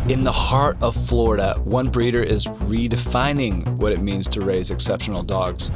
In the heart of Florida, one breeder is redefining what it means to raise exceptional dogs.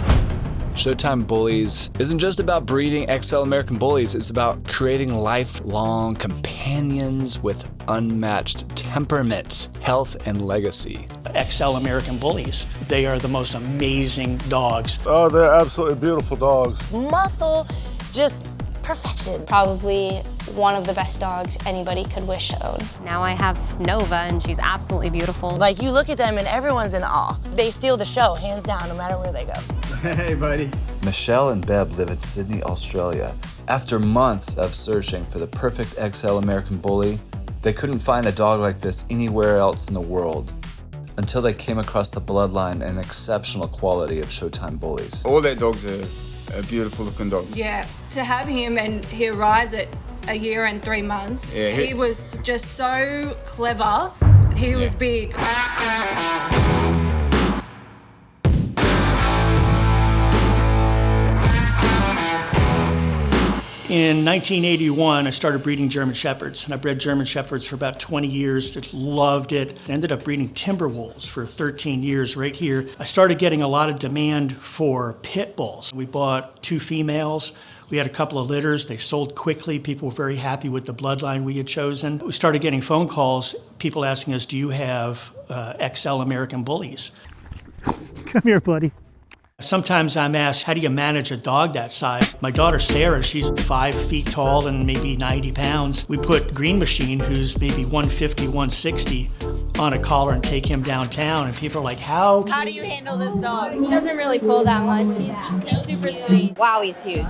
Showtime Bullies isn't just about breeding XL American Bullies, it's about creating lifelong companions with unmatched temperament, health, and legacy. XL American Bullies, they are the most amazing dogs. Oh, they're absolutely beautiful dogs. Muscle, just perfection. Probably one of the best dogs anybody could wish to own. Now I have Nova, and she's absolutely beautiful. Like, you look at them and everyone's in awe. They steal the show, hands down, no matter where they go. Hey, buddy. Michelle and Beb live in Sydney, Australia. After months of searching for the perfect XL American Bully, they couldn't find a dog like this anywhere else in the world until they came across the bloodline and exceptional quality of Showtime Bullies. All their dogs are beautiful looking dogs. Yeah, to have him, and he arrives at a year and 3 months. Yeah, he was just so clever. He was big. In 1981, I started breeding German Shepherds, and I bred German Shepherds for about 20 years, just loved it. I ended up breeding timber wolves for 13 years right here. I started getting a lot of demand for pit bulls. We bought 2 females. We had a couple of litters. They sold quickly. People were very happy with the bloodline we had chosen. We started getting phone calls, people asking us, do you have XL American Bullies? Come here, buddy. Sometimes I'm asked, how do you manage a dog that size? My daughter Sarah, she's 5 feet tall and maybe 90 pounds. We put Green Machine, who's maybe 150, 160, on a collar and take him downtown, and people are like, how do you handle this dog? He doesn't really pull that much. He's super sweet. Wow, he's huge.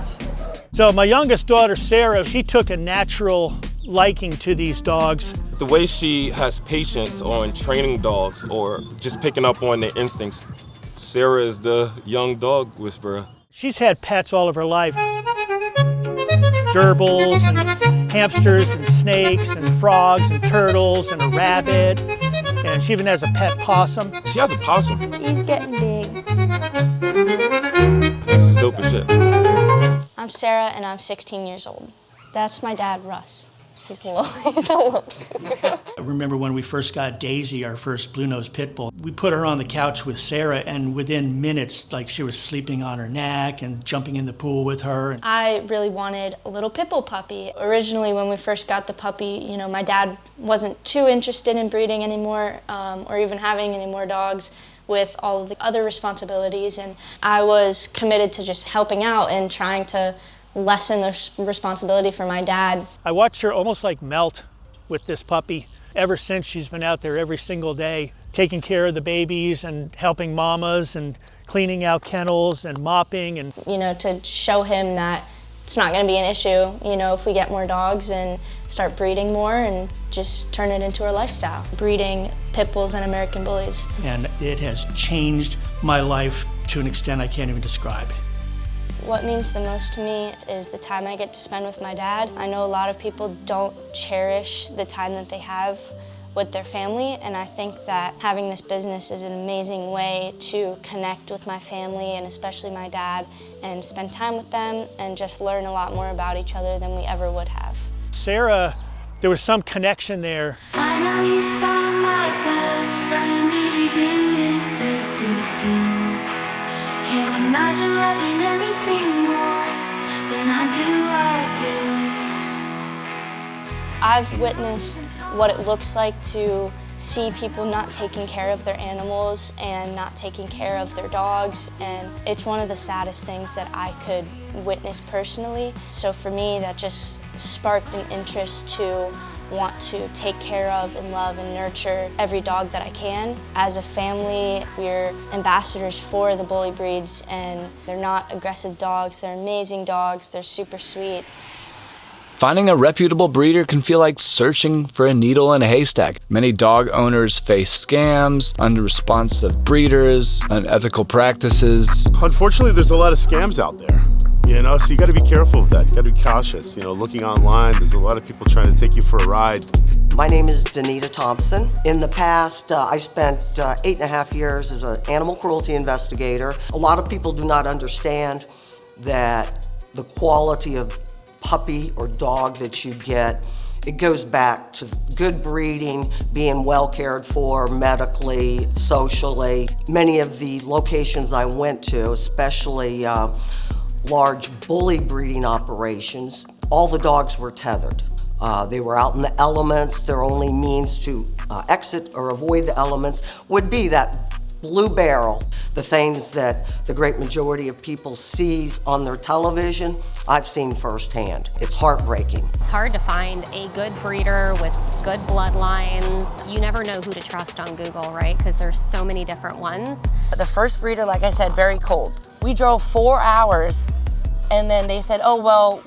So my youngest daughter, Sarah, she took a natural liking to these dogs. The way she has patience on training dogs or just picking up on their instincts. Sarah is the young dog whisperer. She's had pets all of her life. Gerbils and hamsters and snakes and frogs and turtles and a rabbit. And she even has a pet possum. She has a possum. He's getting big. This is dope as shit. I'm Sarah, and I'm 16 years old. That's my dad, Russ. He's a little. I remember when we first got Daisy, our first blue-nosed pit bull. We put her on the couch with Sarah, and within minutes, like, she was sleeping on her neck and jumping in the pool with her. I really wanted a little pit bull puppy. Originally, when we first got the puppy, you know, my dad wasn't too interested in breeding anymore, or even having any more dogs with all of the other responsibilities, and I was committed to just helping out and trying to lessen the responsibility for my dad. I watched her almost like melt with this puppy. Ever since, she's been out there every single day, taking care of the babies and helping mamas and cleaning out kennels and mopping. And you know, to show him that it's not going to be an issue, you know, if we get more dogs and start breeding more and just turn it into our lifestyle. Breeding pit bulls and American Bullies. And it has changed my life to an extent I can't even describe. What means the most to me is the time I get to spend with my dad. I know a lot of people don't cherish the time that they have with their family, and I think that having this business is an amazing way to connect with my family, and especially my dad, and spend time with them and just learn a lot more about each other than we ever would have. Sarah, there was some connection there. Finally found my best friend. Can't imagine loving anything more than I do. I've witnessed what it looks like to see people not taking care of their animals and not taking care of their dogs, and it's one of the saddest things that I could witness personally. So for me, that just sparked an interest to want to take care of and love and nurture every dog that I can. As a family, we're ambassadors for the bully breeds, and they're not aggressive dogs, they're amazing dogs, they're super sweet. Finding a reputable breeder can feel like searching for a needle in a haystack. Many dog owners face scams, unresponsive breeders, unethical practices. Unfortunately, there's a lot of scams out there. You know, so you got to be careful of that. You got to be cautious. You know, looking online, there's a lot of people trying to take you for a ride. My name is Danita Thompson. In the past, I spent 8.5 years as an animal cruelty investigator. A lot of people do not understand that the quality of puppy or dog that you get It goes back to good breeding, being well cared for medically, socially. Many of the locations I went to, especially large bully breeding operations, all the dogs were tethered. They were out in the elements. Their only means to exit or avoid the elements would be that blue barrel. The things that the great majority of people sees on their television, I've seen firsthand. It's heartbreaking. It's hard to find a good breeder with good bloodlines. You never know who to trust on Google, right? Because there's so many different ones. The first breeder, like I said, very cold. We drove 4 hours and then they said, oh, well,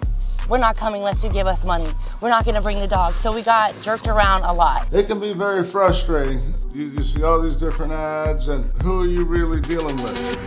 we're not coming unless you give us money. We're not gonna bring the dog. So we got jerked around a lot. It can be very frustrating. You see all these different ads and who are you really dealing with?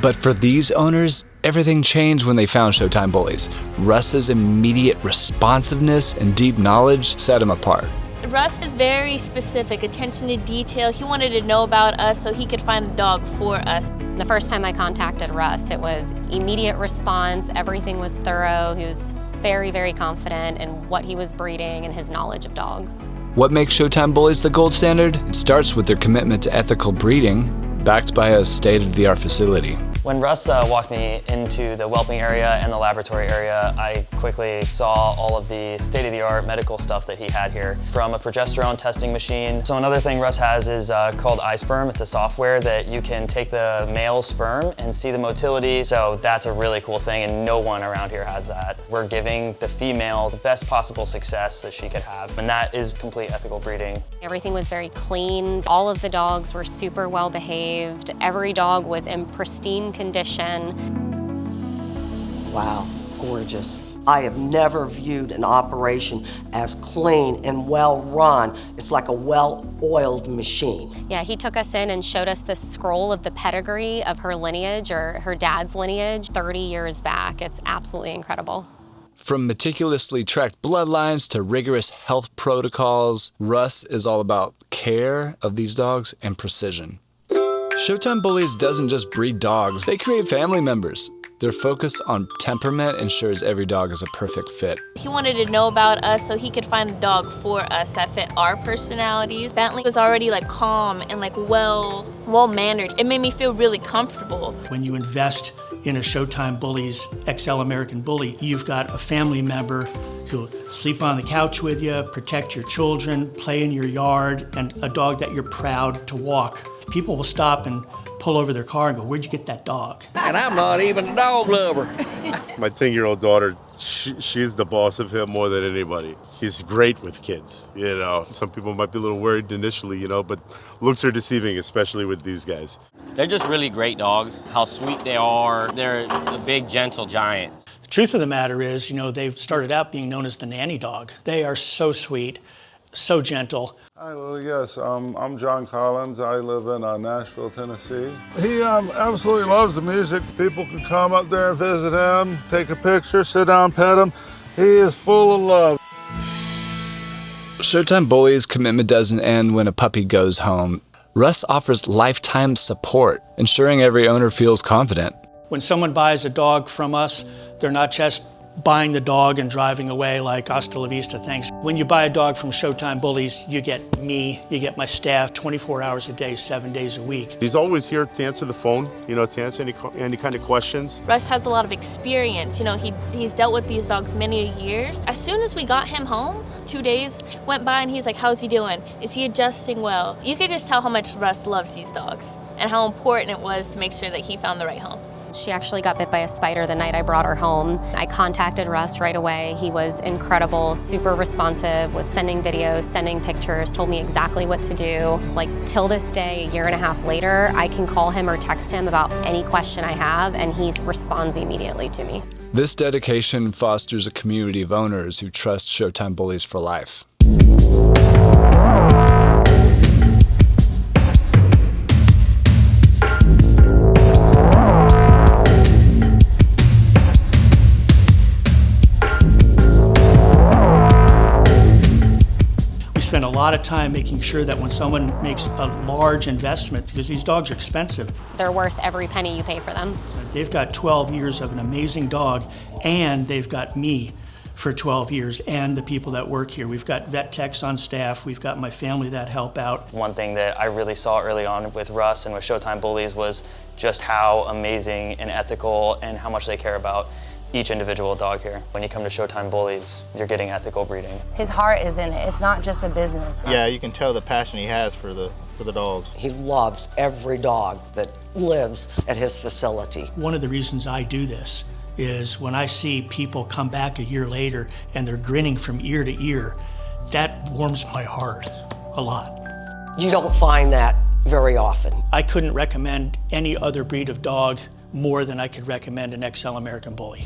But for these owners, everything changed when they found Showtime Bullies. Russ's immediate responsiveness and deep knowledge set him apart. Russ is very specific, attention to detail. He wanted to know about us so he could find the dog for us. The first time I contacted Russ, it was immediate response. Everything was thorough. He was very, very confident in what he was breeding and his knowledge of dogs. What makes Showtime Bullies the gold standard? It starts with their commitment to ethical breeding, backed by a state-of-the-art facility. When Russ walked me into the whelping area and the laboratory area, I quickly saw all of the state-of-the-art medical stuff that he had here, from a progesterone testing machine. So another thing Russ has is called iSperm. It's a software that you can take the male sperm and see the motility. So that's a really cool thing, and no one around here has that. We're giving the female the best possible success that she could have, and that is complete ethical breeding. Everything was very clean. All of the dogs were super well behaved. Every dog was in pristine condition. Wow, gorgeous. I have never viewed an operation as clean and well run. It's like a well-oiled machine. Yeah, he took us in and showed us the scroll of the pedigree of her lineage, or her dad's lineage, 30 years back. It's absolutely incredible. From meticulously tracked bloodlines to rigorous health protocols, Russ is all about care of these dogs and precision. Showtime Bullies doesn't just breed dogs, they create family members. Their focus on temperament ensures every dog is a perfect fit. He wanted to know about us so he could find the dog for us that fit our personalities. Bentley was already like calm and like well-mannered. It made me feel really comfortable. When you invest in a Showtime Bullies XL American Bully, you've got a family member who'll sleep on the couch with you, protect your children, play in your yard, and a dog that you're proud to walk. People will stop and pull over their car and go, where'd you get that dog? And I'm not even a dog lover. My 10-year-old daughter, she's the boss of him more than anybody. He's great with kids, you know. Some people might be a little worried initially, you know, but looks are deceiving, especially with these guys. They're just really great dogs. How sweet they are. They're a big, gentle giant. The truth of the matter is, you know, they've started out being known as the nanny dog. They are so sweet, so gentle. Hi, Lily. Yes, I'm John Collins. I live in Nashville, Tennessee. He absolutely loves the music. People can come up there and visit him, take a picture, sit down, pet him. He is full of love. Showtime Bullies' commitment doesn't end when a puppy goes home. Russ offers lifetime support, ensuring every owner feels confident. When someone buys a dog from us, they're not just buying the dog and driving away like hasta la vista, thanks. When you buy a dog from Showtime Bullies, you get me, you get my staff 24 hours a day, 7 days a week. He's always here to answer the phone, you know, to answer any kind of questions. Russ has a lot of experience. You know, he's dealt with these dogs many years. As soon as we got him home, 2 days went by and he's like, how's he doing? Is he adjusting well? You could just tell how much Russ loves these dogs and how important it was to make sure that he found the right home. She actually got bit by a spider the night I brought her home. I contacted Russ right away. He was incredible, super responsive, was sending videos, sending pictures, told me exactly what to do. Like, till this day, a year and a half later, I can call him or text him about any question I have, and he responds immediately to me. This dedication fosters a community of owners who trust Showtime Bullies for life. Spend a lot of time making sure that when someone makes a large investment, because these dogs are expensive. They're worth every penny you pay for them. They've got 12 years of an amazing dog, and they've got me for 12 years, and the people that work here. We've got vet techs on staff, we've got my family that help out. One thing that I really saw early on with Russ and with Showtime Bullies was just how amazing and ethical and how much they care about each individual dog here. When you come to Showtime Bullies, you're getting ethical breeding. His heart is in it. It's not just a business. Yeah, you can tell the passion he has for the dogs. He loves every dog that lives at his facility. One of the reasons I do this is when I see people come back a year later and they're grinning from ear to ear, that warms my heart a lot. You don't find that very often. I couldn't recommend any other breed of dog more than I could recommend an XL American Bully.